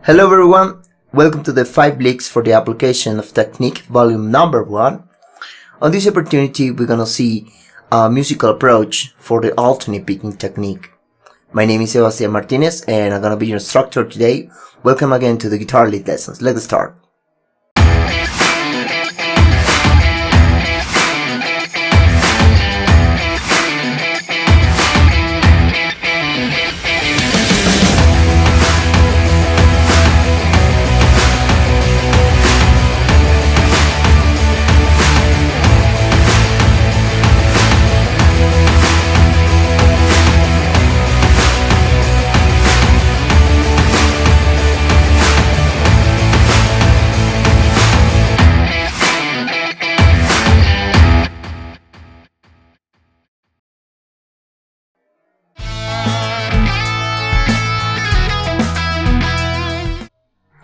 Hello everyone, welcome to the 5 licks for the application of technique volume number 1. On this opportunity we're gonna see a musical approach for the alternate picking technique. My name is Sebastian Martinez and I'm gonna be your instructor today. Welcome again to the Guitar-Elite lessons. Let's start.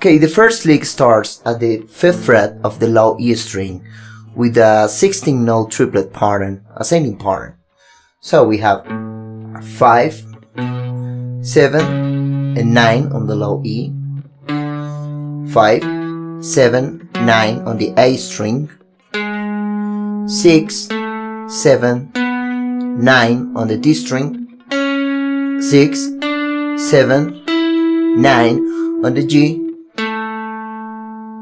Okay, the first lick starts at the 5th fret of the low E string with a 16-note triplet pattern, ascending pattern. So we have 5, 7, and 9 on the low E, 5, 7, 9 on the A string, 6, 7, 9 on the D string, 6, 7, 9 on the G,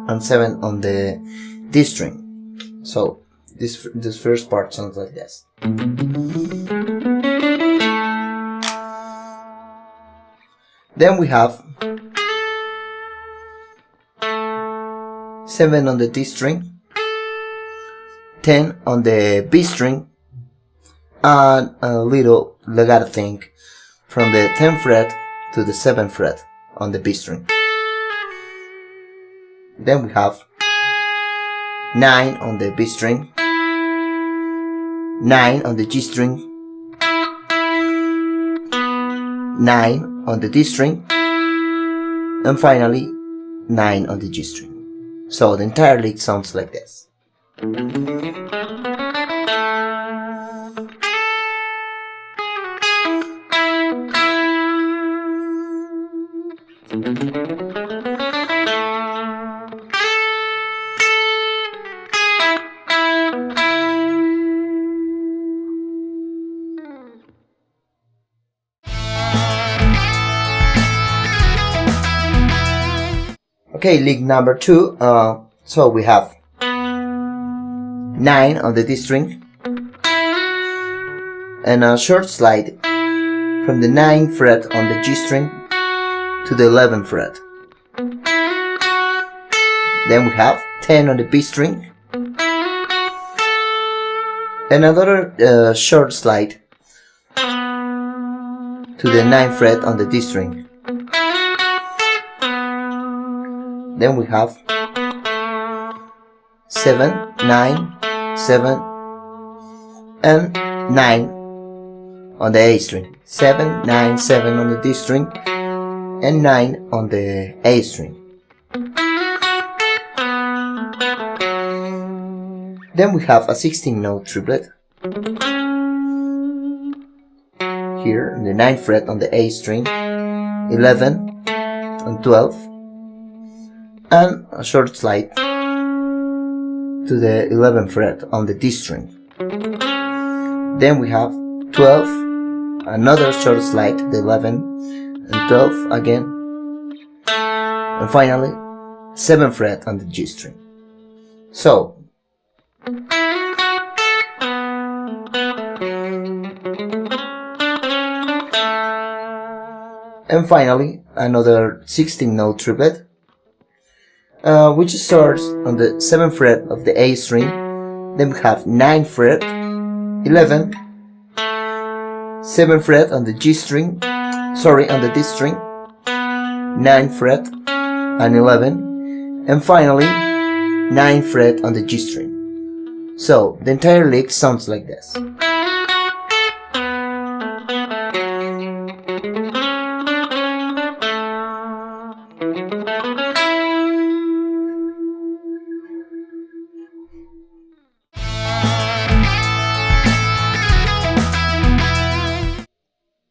and 7 on the D string. So this first part sounds like this. Then we have 7 on the D string, 10 on the B string, and a little legato thing from the 10th fret to the 7th fret on the B string. Then we have 9 on the B string, 9 on the G string, 9 on the D string, and finally 9 on the G string. So the entire lick sounds like this. Okay, lick number 2, so we have 9 on the D string and a short slide from the 9th fret on the G string to the 11th fret. Then we have 10 on the B string and another short slide to the 9th fret on the D string. Then we have 7, 9, 7, and 9 on the A string. 7, 9, 7 on the D string, and 9 on the A string. Then we have a 16-note triplet. Here, in the 9th fret on the A string, 11 and 12. And a short slide to the 11th fret on the D string. Then we have 12, another short slide to the 11 and 12 again, and finally 7th fret on the G string. So and finally another 16-note triplet, which starts on the 7th fret of the A string. Then we have 9th fret, 11, 7th fret on the G string, on the D string, 9th fret and 11, and finally 9th fret on the G string. So the entire lick sounds like this.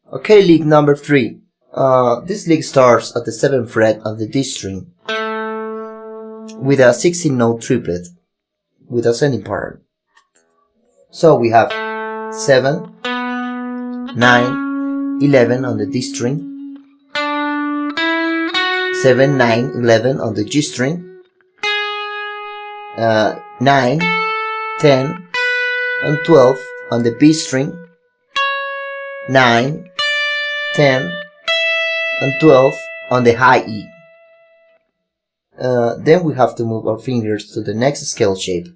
Okay, lick number 3. This lick starts at the 7th fret of the D string with a 16-note triplet with ascending pattern. So we have 7, 9, 11 on the D string, 7, 9, 11 on the G string, 9, 10, and 12 on the B string, 9, 10, and 12 on the high E. Then we have to move our fingers to the next scale shape,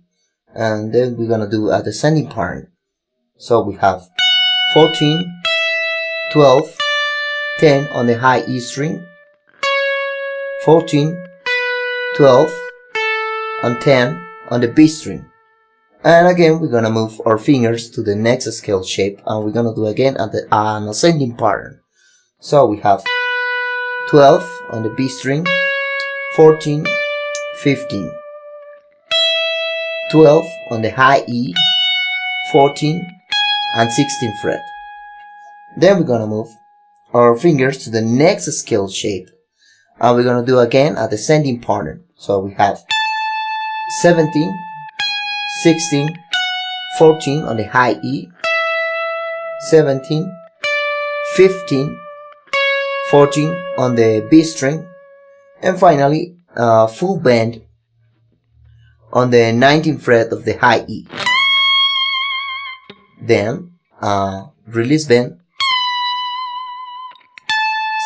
and then we're gonna do a descending pattern. So we have 14, 12, 10 on the high E string, 14, 12, and 10 on the B string. And again, we're gonna move our fingers to the next scale shape, and we're gonna do again an ascending pattern. So we have 12 on the B string, 14, 15, 12 on the high E, 14, and 16th fret. Then we're gonna move our fingers to the next scale shape, and we're gonna do again a descending pattern. So we have 17, 16, 14 on the high E, 17, 15, 14 on the B string, and finally full bend on the 19th fret of the high E. Then release bend,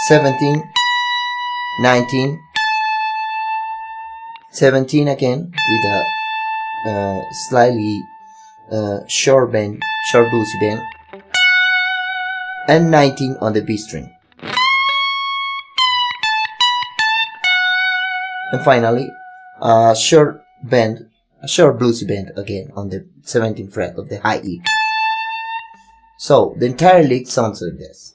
17, 19, 17 again with a slightly short bluesy bend, and 19 on the B string. And finally, a short bluesy bend again on the 17th fret of the high E. So the entire lick sounds like this.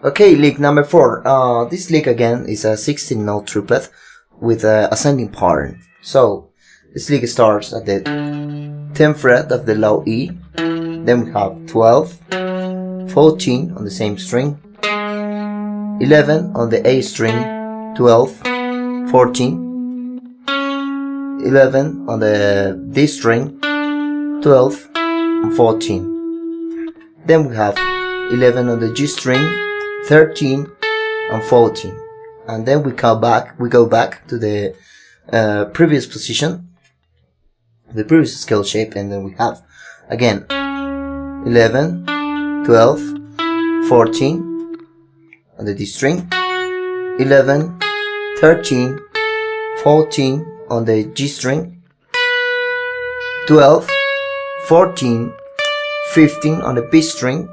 Okay, lick number 4. This lick again is a 16-note triplet with a ascending pattern. So this lick starts at the 10th fret of the low E. Then we have 12, 14 on the same string, 11 on the A string, 12, 14, 11 on the D string, 12, and 14. Then we have 11 on the G string, 13 and 14, and then we go back to the previous position, the previous scale shape, and then we have again 11, 12, 14 on the D string, 11, 13, 14 on the G string, 12, 14, 15 on the B string,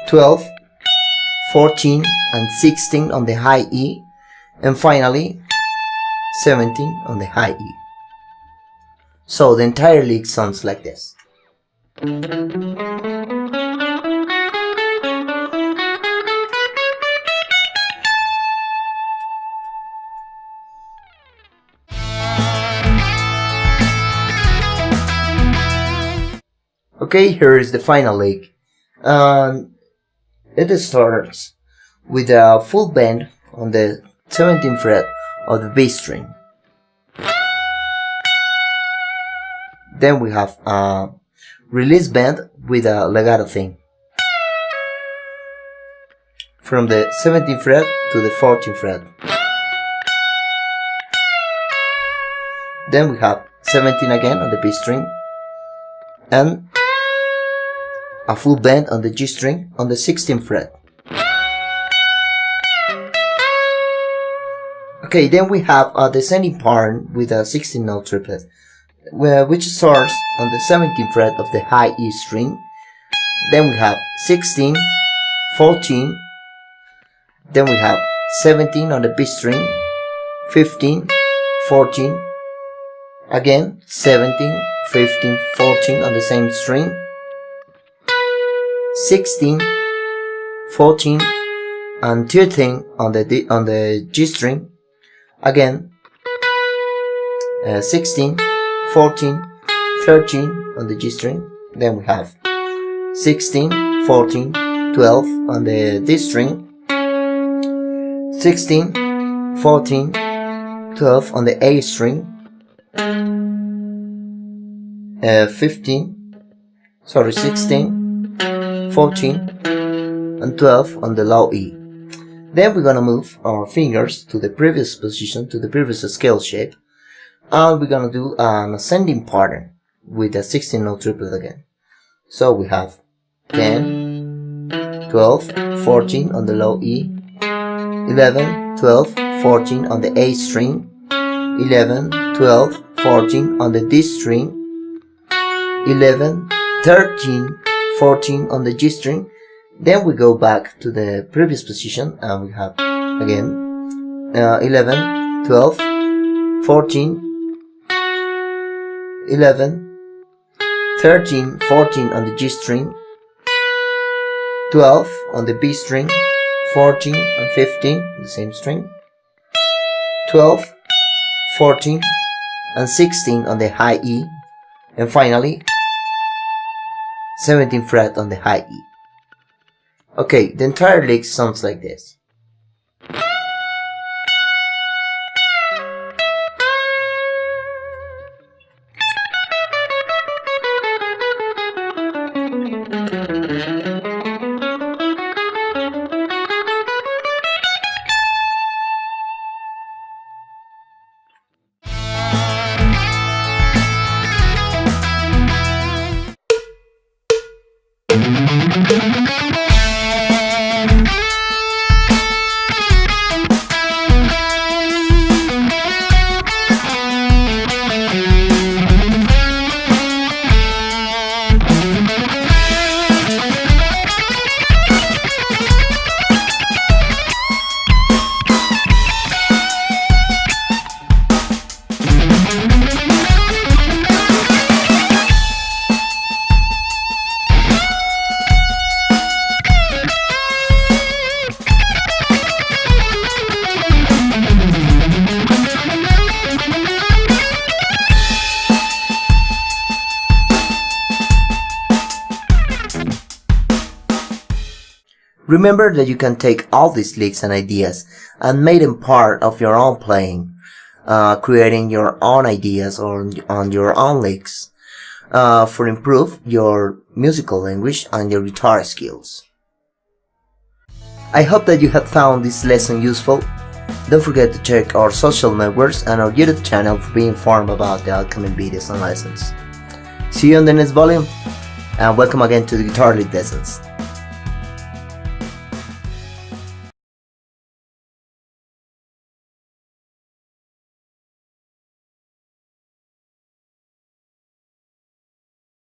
12, 14 and 16 on the high E, and finally 17 on the high E. So the entire lick sounds like this. Okay, here is the final lick. It starts with a full bend on the 17th fret of the B string. Then we have a release bend with a legato thing from the 17th fret to the 14th fret. Then we have 17 again on the B string, and a full bend on the G string on the 16th fret. Okay, then we have a descending pattern with a 16-note triplet, which starts on the 17th fret of the high E string. Then we have 16, 14, then we have 17 on the B string, 15, 14, again 17, 15, 14 on the same string, 16, 14, and 13 on the G string, again 16, 14, 13 on the G string. Then we have 16, 14, 12 on the D string, 16, 14, 12 on the A string, 16, 14, and 12 on the low E. Then we're gonna move our fingers to the previous position, to the previous scale shape, and we're gonna do an ascending pattern with a 16-note triplet again. So we have 10, 12, 14 on the low E, 11, 12, 14 on the A string, 11, 12, 14 on the D string, 11, 13, 14 on the G string. Then we go back to the previous position and we have again 11, 12, 14, 11, 13, 14 on the G string, 12 on the B string, 14 and 15 on the same string, 12, 14 and 16 on the high E, and finally 17th fret on the high E. Okay, the entire lick sounds like this. Remember that you can take all these licks and ideas and make them part of your own playing, creating your own ideas on your own licks, for improve your musical language and your guitar skills. I hope that you have found this lesson useful. Don't forget to check our social networks and our YouTube channel to be informed about the upcoming videos and lessons. See you on the next volume, and welcome again to the Guitar-Elite lessons.